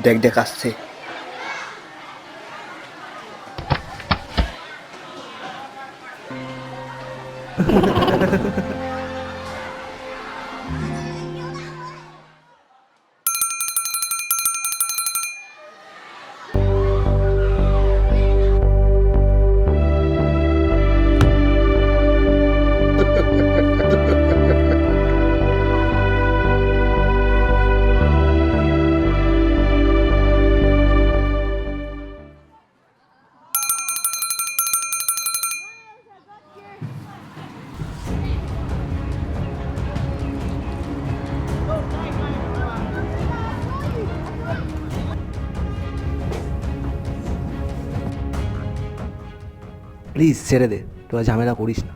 দেখ দেখ আসছে। প্লিজ ছেড়ে দে, তোরা ঝামেলা করিস না।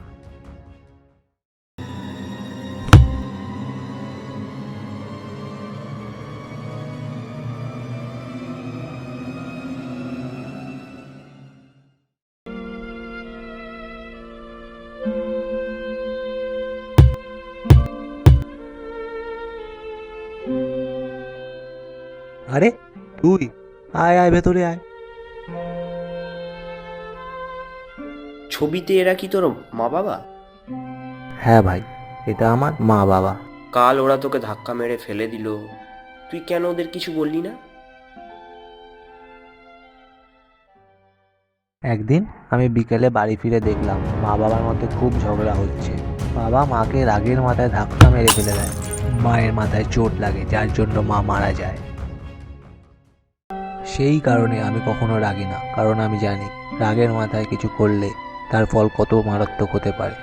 আরে তুই, আয় আয় ভেতরে আয়। ছবিতে এরা কি তোর মা বাবা? হ্যাঁ ভাই, এটা আমার মা বাবা। কাল ওরা তোকে ধাক্কা মেরে ফেলে দিল, তুই কেন ওদের কিছু বললি না? একদিন আমি বিকেলে বাড়ি ফিরে দেখলাম মা বাবার মধ্যে খুব ঝগড়া হচ্ছে। বাবা মাকে রাগের মাথায় ধাক্কা মেরে ফেলে দেয়। মায়ের মাথায় চোট লাগে, যার জন্য মা মারা যায়। সেই কারণে আমি কখনো রাগি না, কারণ আমি জানি রাগের মাথায় কিছু করলে তার ফল কত মারাত্মক হতে পারে।